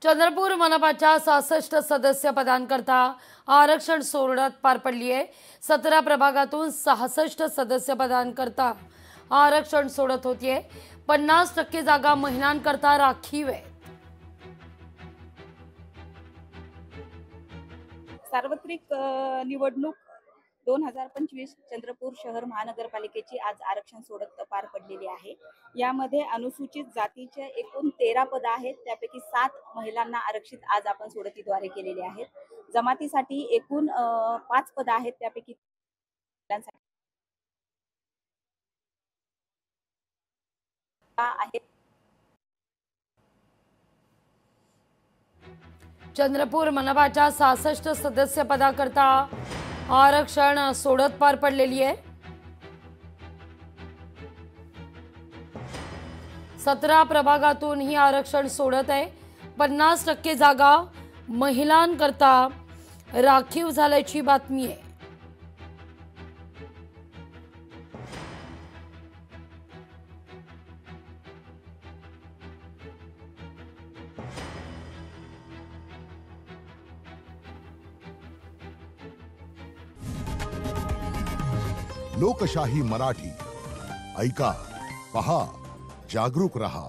चंद्रपूर मनपाच्या 66 सदस्य पदांकरता आरक्षण सोडत पार पडली आहे। 17 प्रभागातून 66 सदस्य पदांकरता आरक्षण सोडत होतीये। 50% जागा महिलांकरता राखीव आहे। सार्वत्रिक निवडणूक 2025 चंद्रपूर शहर महानगरपालिकेची आज आरक्षण सोडत पार पडलेली आहे। यामध्ये अनुसूचित जातीचे एकूण 13 पद आहेत, त्यापैकी 7 महिलांना आरक्षित आज आपण सोडतीद्वारे केलेले आहेत। जमातीसाठी एकूण 5 पद आहेत, त्यापैकी आहेत। चंद्रपूर मनपाच्या 66 सदस्य पदाकरता आरक्षण सोडत पार पडलेली आहे। 17 प्रभागातून ही आरक्षण सोडत आहे। 50% जागा महिलांकरता राखीव झाल्याची बातमी आहे। लोकशाही मराठी ऐका, पहा, जागरूक रहा।